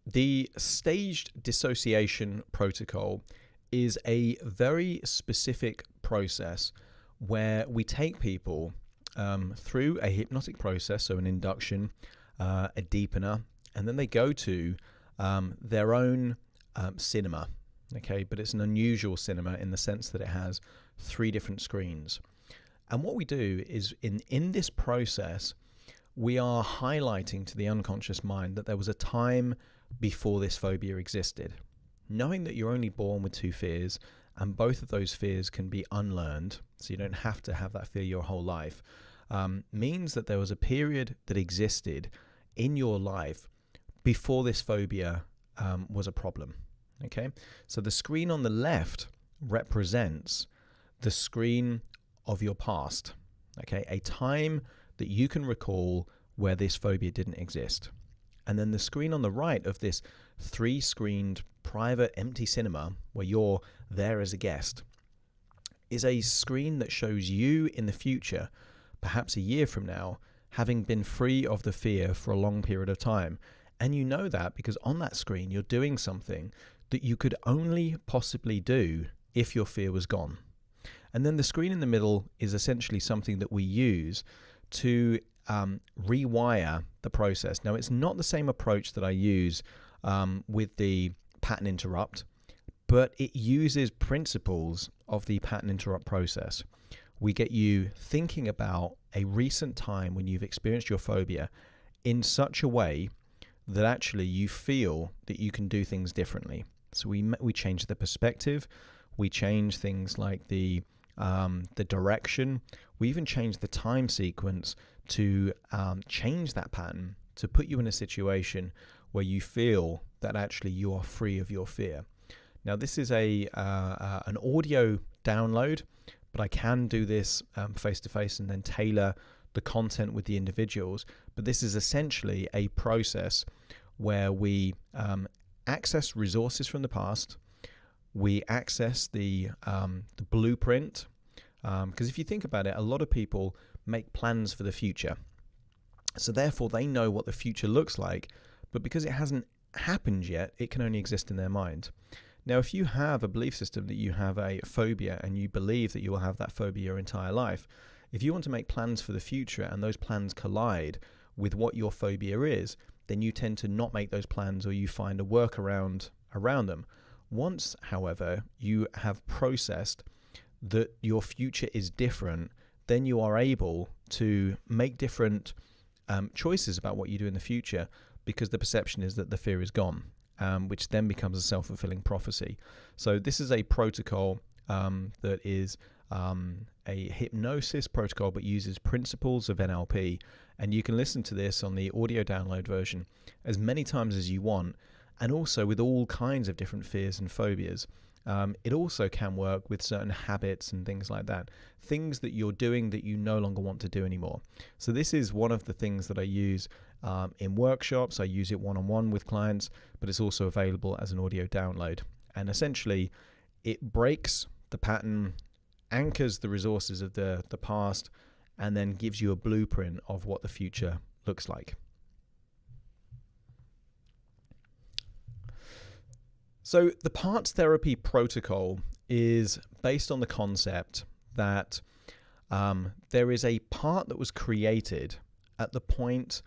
the staged dissociation protocol is a very specific process where we take people through a hypnotic process, so an induction, a deepener, and then they go to their own cinema. Okay, but it's an unusual cinema in the sense that it has 3 different screens. And what we do is in this process, we are highlighting to the unconscious mind that there was a time before this phobia existed. Knowing that you're only born with 2 fears, and both of those fears can be unlearned, so you don't have to have that fear your whole life, means that there was a period that existed in your life before this phobia was a problem. Okay, so the screen on the left represents the screen of your past. Okay, a time that you can recall where this phobia didn't exist. And then the screen on the right of this 3-screened private empty cinema where you're there as a guest is a screen that shows you in the future, perhaps a year from now, having been free of the fear for a long period of time. And you know that because on that screen you're doing something that you could only possibly do if your fear was gone. And then the screen in the middle is essentially something that we use to rewire the process. Now, it's not the same approach that I use with the pattern interrupt, but it uses principles of the pattern interrupt process. We get you thinking about a recent time when you've experienced your phobia in such a way that actually you feel that you can do things differently. So we change the perspective, we change things like the direction, we even change the time sequence to change that pattern to put you in a situation where you feel that actually you are free of your fear. Now, this is an audio download, but I can do this face-to-face and then tailor the content with the individuals. But this is essentially a process where we access resources from the past, we access the blueprint, because if you think about it, a lot of people make plans for the future. So therefore, they know what the future looks like, but because it hasn't happened yet, it can only exist in their mind. Now, if you have a belief system that you have a phobia and you believe that you will have that phobia your entire life, if you want to make plans for the future and those plans collide with what your phobia is, then you tend to not make those plans or you find a workaround around them. Once, however, you have processed that your future is different, then you are able to make different choices about what you do in the future because the perception is that the fear is gone, which then becomes a self-fulfilling prophecy. So this is a protocol that is a hypnosis protocol but uses principles of NLP, and you can listen to this on the audio download version as many times as you want, and also with all kinds of different fears and phobias. It also can work with certain habits and things like that, things that you're doing that you no longer want to do anymore. So this is one of the things that I use in workshops. I use it one-on-one with clients, but it's also available as an audio download. And essentially, it breaks the pattern, anchors the resources of the past, and then gives you a blueprint of what the future looks like. So the parts therapy protocol is based on the concept that there is a part that was created at the point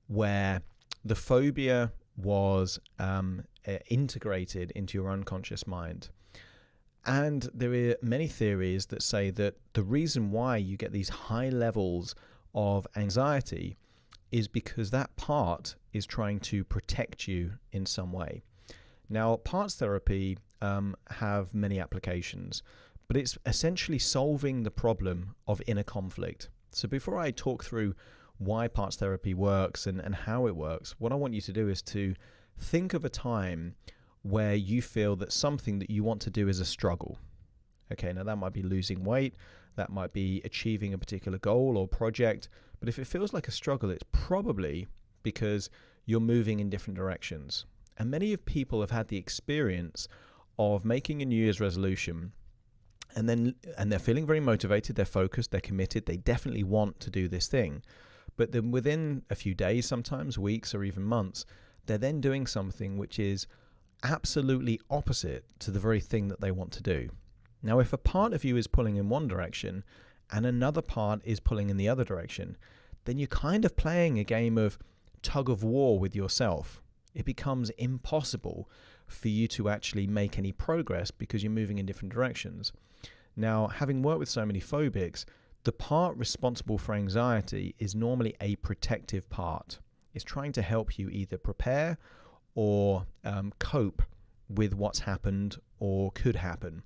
where the phobia was integrated into your unconscious mind. And there are many theories that say that the reason why you get these high levels of anxiety is because that part is trying to protect you in some way. Now, parts therapy have many applications, but it's essentially solving the problem of inner conflict. So before I talk through why parts therapy works and how it works, what I want you to do is to think of a time where you feel that something that you want to do is a struggle. Okay, now that might be losing weight, that might be achieving a particular goal or project, but if it feels like a struggle, it's probably because you're moving in different directions. And many of people have had the experience of making a New Year's resolution and they're feeling very motivated, they're focused, they're committed, they definitely want to do this thing. But then within a few days, sometimes weeks or even months, they're then doing something which is absolutely opposite to the very thing that they want to do. Now, if a part of you is pulling in one direction and another part is pulling in the other direction, then you're kind of playing a game of tug of war with yourself. It becomes impossible for you to actually make any progress because you're moving in different directions. Now, having worked with so many phobics, the part responsible for anxiety is normally a protective part. It's trying to help you either prepare or cope with what's happened or could happen.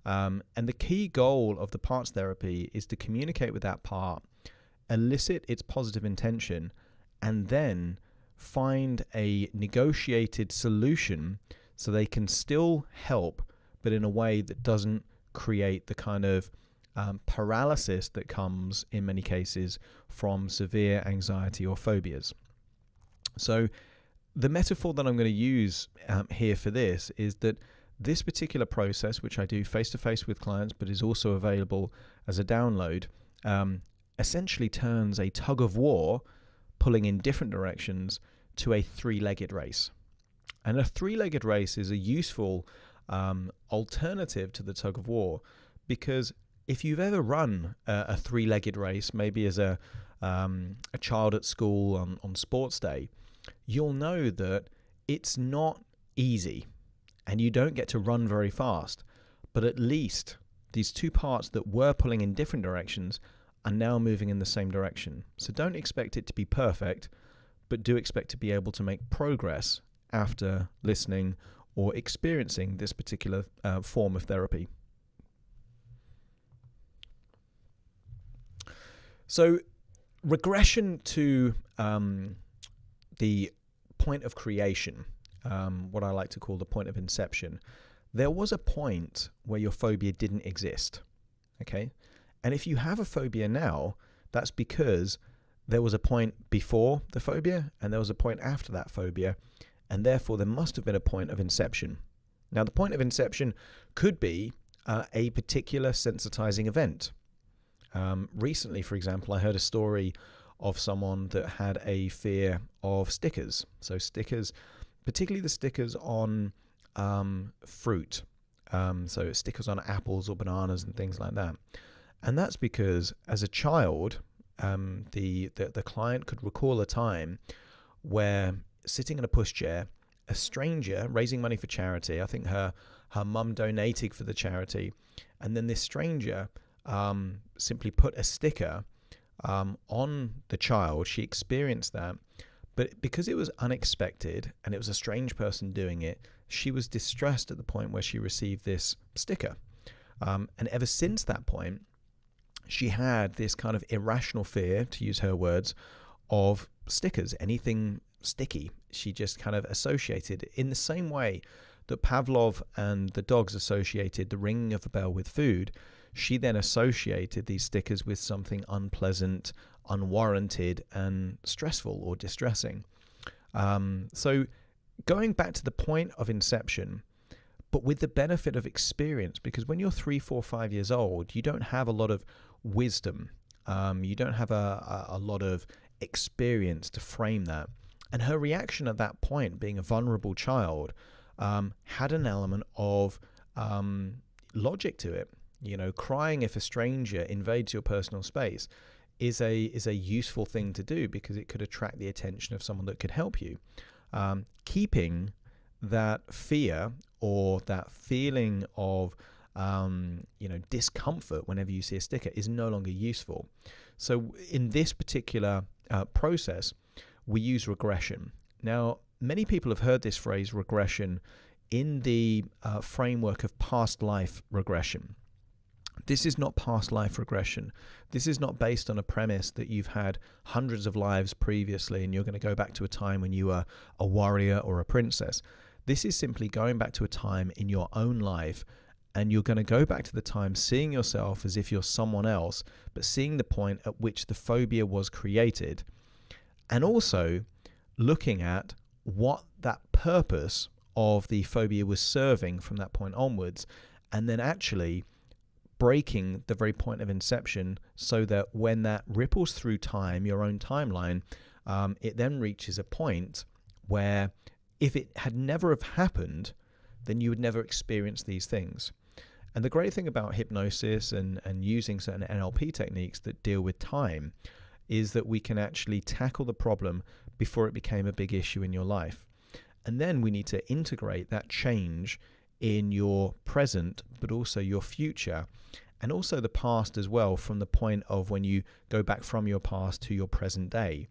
And the key goal of the parts therapy is to communicate with that part, elicit its positive intention, and then find a negotiated solution so they can still help, but in a way that doesn't create the kind of paralysis that comes in many cases from severe anxiety or phobias. So the metaphor that I'm going to use here for this is that this particular process, which I do face-to-face with clients, but is also available as a download, essentially turns a tug of war pulling in different directions to a three-legged race. And a three-legged race is a useful alternative to the tug of war, because if you've ever run a three-legged race, maybe as a child at school on sports day, you'll know that it's not easy and you don't get to run very fast. But at least these two parts that were pulling in different directions are now moving in the same direction. So don't expect it to be perfect, but do expect to be able to make progress after listening or experiencing this particular form of therapy. So regression to the point of creation, what I like to call the point of inception. There was a point where your phobia didn't exist, okay? And if you have a phobia now, that's because there was a point before the phobia and there was a point after that phobia, and therefore there must have been a point of inception. Now, the point of inception could be a particular sensitizing event. Recently, for example, I heard a story of someone that had a fear of stickers. So stickers, particularly the stickers on fruit. So stickers on apples or bananas and things like that. And that's because as a child, the client could recall a time where sitting in a pushchair, a stranger raising money for charity, I think her mum donated for the charity, and then this stranger simply put a sticker on the child. She experienced that, but because it was unexpected and it was a strange person doing it, she was distressed at the point where she received this sticker. And ever since that point, she had this kind of irrational fear, to use her words, of stickers, anything sticky. She just kind of associated in the same way that Pavlov and the dogs associated the ringing of a bell with food. She then associated these stickers with something unpleasant, unwarranted, and stressful or distressing. So going back to the point of inception, but with the benefit of experience, because when you're 3, 4, 5 years old, you don't have a lot of wisdom. You don't have a lot of experience to frame that. And her reaction at that point, being a vulnerable child, had an element of logic to it. You know, crying if a stranger invades your personal space is a useful thing to do because it could attract the attention of someone that could help you. Keeping that fear or that feeling of discomfort whenever you see a sticker is no longer useful. So in this particular process, we use regression. Now, many people have heard this phrase regression in the framework of past life regression. This is not past life regression. This is not based on a premise that you've had hundreds of lives previously and you're going to go back to a time when you were a warrior or a princess. This is simply going back to a time in your own life, and you're going to go back to the time seeing yourself as if you're someone else, but seeing the point at which the phobia was created, and also looking at what that purpose of the phobia was serving from that point onwards, and then actually breaking the very point of inception so that when that ripples through time, your own timeline, it then reaches a point where if it had never have happened, then you would never experience these things. And the great thing about hypnosis and using certain NLP techniques that deal with time is that we can actually tackle the problem before it became a big issue in your life. And then we need to integrate that change in your present, but also your future, and also the past as well, from the point of when you go back from your past to your present day.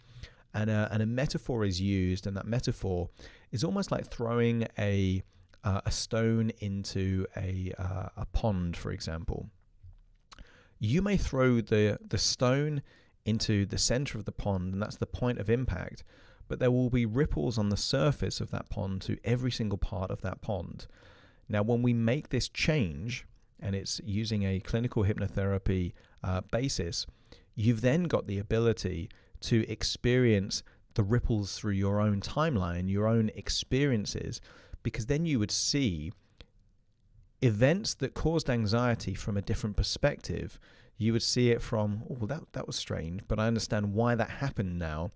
And a metaphor is used, and that metaphor is almost like throwing a stone into a pond, for example. You may throw the stone into the center of the pond, and that's the point of impact, but there will be ripples on the surface of that pond to every single part of that pond. Now, when we make this change, and it's using a clinical hypnotherapy basis, you've then got the ability to experience the ripples through your own timeline, your own experiences, because then you would see events that caused anxiety from a different perspective. You would see it from, oh, that was strange, but I understand why that happened now.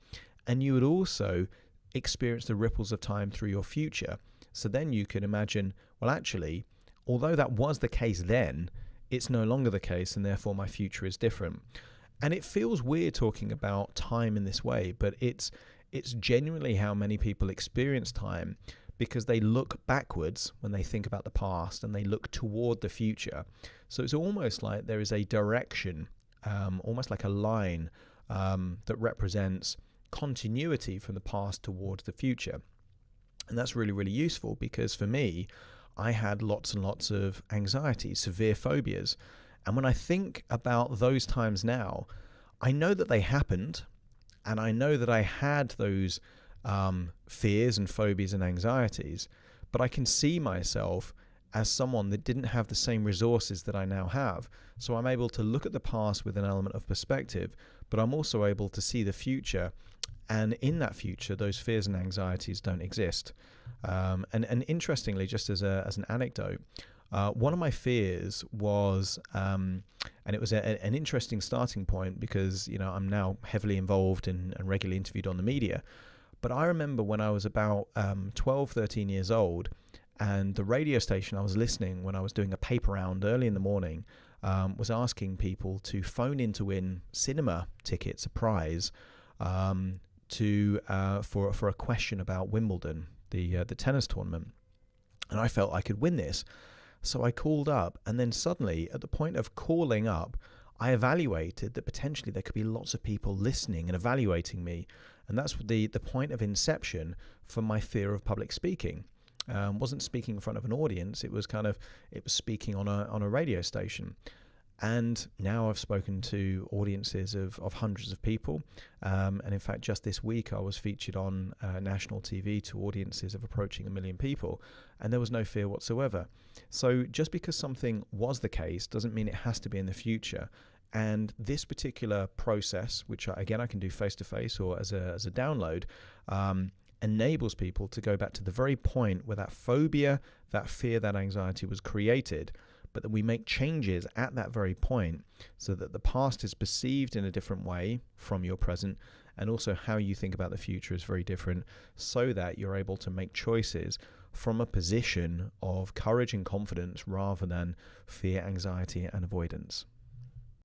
And you would also experience the ripples of time through your future. So then you can imagine, well, actually, although that was the case then, it's no longer the case, and therefore my future is different. And it feels weird talking about time in this way, but it's genuinely how many people experience time, because they look backwards when they think about the past and they look toward the future. So it's almost like there is a direction, almost like a line that represents continuity from the past towards the future. And that's really, really useful, because for me, I had lots and lots of anxiety, severe phobias. And when I think about those times now, I know that they happened, and I know that I had those fears and phobias and anxieties, but I can see myself as someone that didn't have the same resources that I now have. So I'm able to look at the past with an element of perspective, but I'm also able to see the future. And in that future, those fears and anxieties don't exist. And interestingly, just as an anecdote, one of my fears was, and it was an interesting starting point, because I'm now heavily involved and regularly interviewed on the media. But I remember when I was about 12, 13 years old, and the radio station I was listening when I was doing a paper round early in the morning was asking people to phone in to win cinema tickets, a prize, for a question about Wimbledon, the tennis tournament. And I felt I could win this. So I called up, and then suddenly, at the point of calling up, I evaluated that potentially there could be lots of people listening and evaluating me. And that's the point of inception for my fear of public speaking. Wasn't speaking in front of an audience. It was speaking on a radio station. And now I've spoken to audiences of hundreds of people. And in fact, just this week, I was featured on national TV to audiences of approaching 1 million people. And there was no fear whatsoever. So just because something was the case doesn't mean it has to be in the future. And this particular process, which I can do face-to-face or as a download, enables people to go back to the very point where that phobia, that fear, that anxiety was created, but that we make changes at that very point so that the past is perceived in a different way from your present, and also how you think about the future is very different, so that you're able to make choices from a position of courage and confidence rather than fear, anxiety, and avoidance.